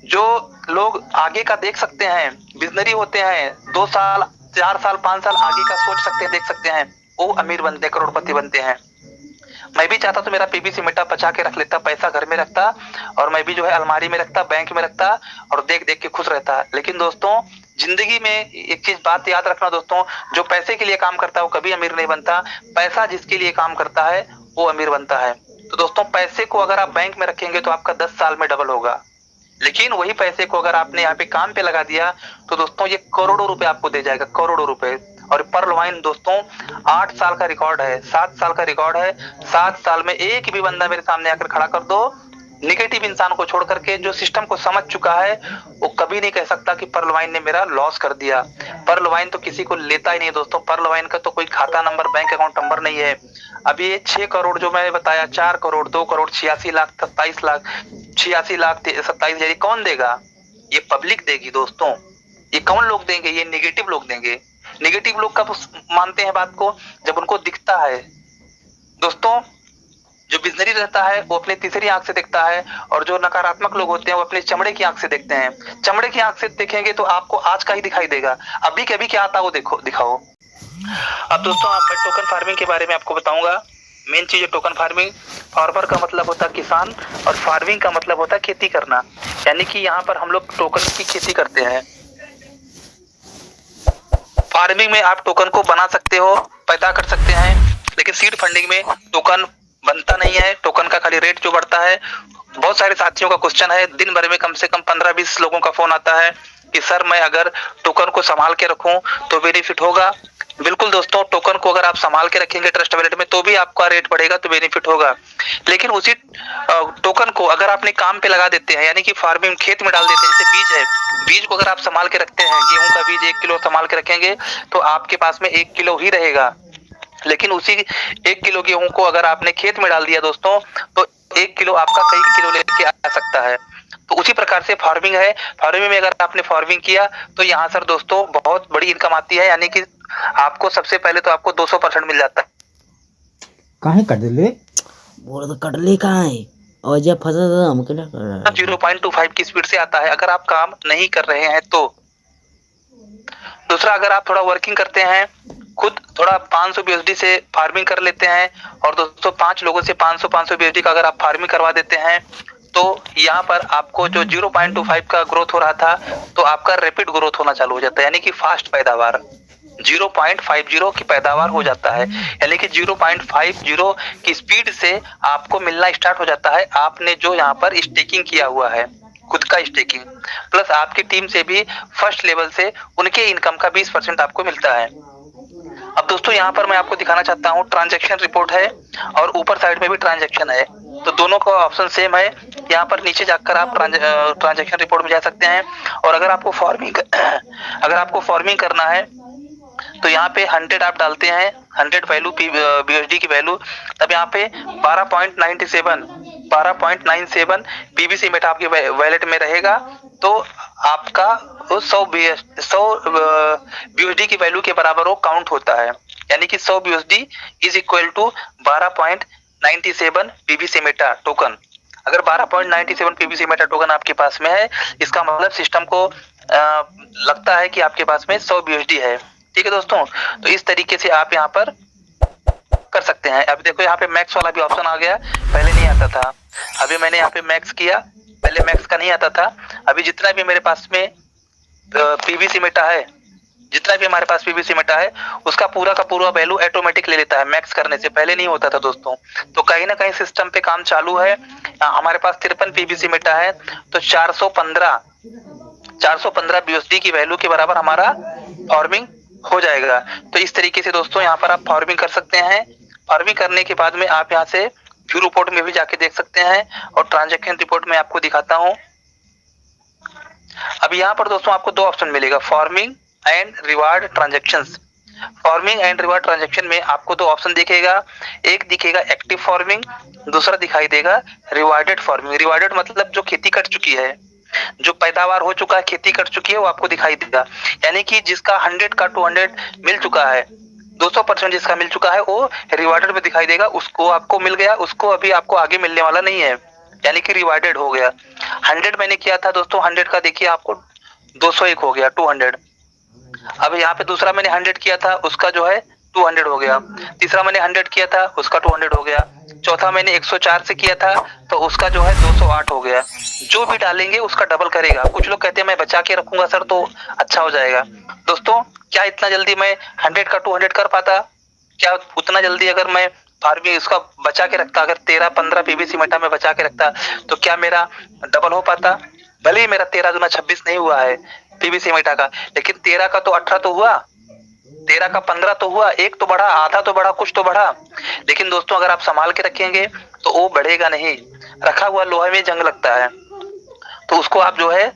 जो लोग आगे का देख सकते हैं, विजनरी होते हैं, 2 साल 4 साल 5 साल आगे का सोच सकते हैं, देख सकते हैं, वो अमीर बनते हैं, करोड़पति बनते हैं। मैं भी चाहता तो मेरा पीवीसी मीटर बचा के रख लेता, पैसा घर में रखता, और मैं भी जो है अलमारी में रखता, बैंक में रखता, और देख देख के खुश रहता। लेकिन दोस्तों, जिंदगी में एक चीज बात याद रखना दोस्तों, जो पैसे के लिए काम करता है वो कभी अमीर नहीं बनता, पैसा जिसके लिए काम करता है वो अमीर बनता है। तो दोस्तों, पैसे को अगर आप बैंक में रखेंगे तो आपका 10 साल में डबल होगा, लेकिन वही पैसे को अगर आपने यहाँ पे काम पे लगा दिया तो दोस्तों ये करोड़ों रुपए आपको दे जाएगा, करोड़ों रुपए। और पर्ल वाइन दोस्तों 8 साल का रिकॉर्ड है, 7 साल का रिकॉर्ड है। 7 साल में एक भी बंदा मेरे सामने आकर खड़ा कर दो, निगेटिव इंसान को छोड़ करके, जो सिस्टम को समझ चुका है, वो कभी नहीं कह सकता कि पर्ल वाइन ने मेरा लॉस कर दिया। पर्ल वाइन तो किसी को लेता ही नहीं दोस्तों, पर्ल वाइन का तो कोई खाता नंबर, बैंक अकाउंट नंबर नहीं है। अब ये 6 करोड़ जो मैंने बताया, 4 करोड़ 2 करोड़ 86 लाख 27 लाख 86 लाख 27 हजार, कौन देगा? ये पब्लिक देगी दोस्तों। ये कौन लोग देंगे? ये नेगेटिव लोग देंगे। नेगेटिव लोग कब मानते हैं बात को? जब उनको दिखता है दोस्तों। जो विजनरी रहता है वो अपने तीसरी आंख से देखता है, और जो नकारात्मक लोग होते हैं वो अपने चमड़े की आंख से देखते हैं। चमड़े की आंख से देखेंगे तो आपको आज का ही दिखाई देगा, अभी के अभी क्या आता है वो देखो दिखाओ। अब दोस्तों, मैं टोकन फार्मिंग के बारे में आपको बताऊंगा। मेन चीज है टोकन फार्मिंग। फार्मर का मतलब होता है किसान, और फार्मिंग का मतलब होता है खेती करना, यानी कि यहाँ पर हम लोग टोकन की खेती करते हैं। फार्मिंग में आप टोकन को बना सकते हो, पैदा कर सकते हैं, लेकिन सीड फंडिंग में टोकन बनता नहीं है। टोकन का खाली रेट जो बढ़ता है। बहुत सारे साथियों का क्वेश्चन है, दिन भर में कम से कम 15-20 लोगों का फोन आता है कि सर मैं अगर टोकन को संभाल के रखूं तो बेनिफिट होगा। बिल्कुल दोस्तों, टोकन को अगर आप संभाल के रखेंगे ट्रस्ट वैलेट में तो भी आपका रेट बढ़ेगा, तो बेनिफिट होगा। लेकिन उसी टोकन को अगर आपने काम पे लगा देते हैं, यानी कि फार्मिंग खेत में डाल देते हैं, जैसे बीज है, बीज को अगर आप संभाल के रखते हैं, गेहूं का बीज 1 किलो संभाल के रखेंगे तो आपके पास में 1 किलो ही रहेगा। लेकिन उसी 1 किलो गेहूं को अगर आपने खेत में डाल दिया दोस्तों, तो 1 किलो आपका कई किलो लेके आ सकता है। तो उसी प्रकार से फार्मिंग है। फार्मिंग में अगर आपने फार्मिंग किया तो यहाँ सर दोस्तों बहुत बड़ी इनकम आती है, यानी कि आपको सबसे पहले तो आपको 200% मिल जाता है। काहे कट ले? बोल तो कट ले काहे? और जब फंसा था हम क्या कर रहा है? 0.25 की स्पीड से आता है अगर आप काम नहीं कर रहे हैं तो। दूसरा, अगर आप थोड़ा वर्किंग करते हैं, खुद थोड़ा 500 BSD से फार्मिंग कर लेते हैं, और दोस्तों 5 लोगों से 500 BSD का अगर आप फार्मिंग करवा देते हैं, तो यहाँ पर आपको जो 0.25 का ग्रोथ हो रहा था, तो आपका रैपिड ग्रोथ होना चालू हो जाता है, यानी कि फास्ट पैदावार 0.50 की पैदावार हो जाता है, यानी कि 0.50 की स्पीड से आपको मिलना स्टार्ट हो जाता है। आपने जो यहाँ पर स्टेकिंग किया हुआ है, खुद का स्टेकिंग, प्लस आपकी टीम से भी फर्स्ट लेवल से उनके इनकम का 20% आपको मिलता है। अब दोस्तों, यहाँ पर मैं आपको दिखाना चाहता हूँ, ट्रांजैक्शन रिपोर्ट है और ऊपर साइड में भी ट्रांजैक्शन है, तो दोनों का ऑप्शन सेम है। यहाँ पर नीचे जाकर आप ट्रांजैक्शन रिपोर्ट में जा सकते हैं। और अगर आपको फार्मिंग करना है तो यहाँ पे 100 आप डालते हैं, 100 वैल्यू BSD की वैल्यू, तब यहाँ पे 12.97 पीबीसी मेटा आपके वैलेट में रहेगा, तो आपका 100 BSD की वैल्यू के बराबर वो काउंट होता है, यानी कि 100 BSD is equal to 12.97 PBC meta token. अगर 12.97 पीबीसी मेटा टोकन आपके पास में है, इसका मतलब सिस्टम को लगता है कि आपके पास में 100 BSD है। ठीक है दोस्तों, तो इस तरीके से आप यहाँ पर कर सकते हैं। अभी देखो यहाँ पे मैक्स वाला भी ऑप्शन आ गया, पहले नहीं आता था। अभी मैंने यहाँ पे मैक्स किया, पहले मैक्स का नहीं आता था। अभी जितना भी मेरे पास में पीबीसी मेटा है, जितना भी हमारे पास पीबीसी मेटा है, उसका पूरा का पूरा वैल्यू ऑटोमेटिक ले लेता है मैक्स करने से, पहले नहीं होता था दोस्तों। तो कहीं ना कहीं सिस्टम पे काम चालू है। हमारे पास 53 पीबीसी मेटा है, तो 415 BSD की वैल्यू के बराबर हमारा फार्मिंग हो जाएगा। तो इस तरीके से दोस्तों यहाँ पर आप फार्मिंग कर सकते हैं। फार्मिंग करने के बाद में आप यहाँ से व्यू रिपोर्ट में भी जाके देख सकते हैं, और ट्रांजैक्शन रिपोर्ट में आपको दिखाता हूँ। अब यहाँ पर दोस्तों आपको 2 ऑप्शन मिलेगा, farming and reward transactions. Farming and reward transaction में आपको 2 ऑप्शन दिखेगा, एक दिखेगा एक्टिव फार्मिंग, दूसरा दिखाई देगा रिवार्डेड फार्मिंग। रिवार्डेड मतलब जो खेती कर चुकी है, जो पैदावार हो चुका है, खेती कर चुकी है, वो आपको दिखाई देगा, यानी कि जिसका 100 का 200 मिल चुका है, 200% जिसका मिल चुका है, वो रिवार्डेड में दिखाई देगा। उसको आपको मिल गया, उसको अभी आपको आगे मिलने वाला नहीं है। यानी कि रिवाइडेड हो गया। 100 मैंने किया था दोस्तों, 100 का देखिए आपको 201 हो गया, 200। अब यहाँ पे दूसरा मैंने 100 किया था, उसका जो है 200 हो गया। तीसरा मैंने 100 किया था, उसका 200 हो गया। चौथा मैंने 104 से किया था, तो उसका जो है 208 हो गया। जो भी डालेंगे उसका डबल करेगा। कुछ लोग कहते हैं मैं बचा के रखूंगा सर तो अच्छा हो जाएगा। दोस्तों क्या इतना जल्दी मैं 100 का 200 कर पाता? क्या उतना जल्दी अगर मैं फार्मिंग इसका बचा के रखता, अगर 13-15 पीवीसी मेटा में बचा के रखता, तो क्या मेरा डबल हो पाता? भले ही मेरा 13 दूना 26 नहीं हुआ है पीवीसी मेटा का, लेकिन 13 का तो 18 तो हुआ, 13 का 15 तो हुआ, एक तो बढ़ा, आधा तो बढ़ा, कुछ तो बढ़ा। लेकिन दोस्तों अगर आप संभाल के रखेंगे तो वो बढ़ेगा नहीं। रखा हुआ लोहे में जंग लगता है, तो उसको आप जो है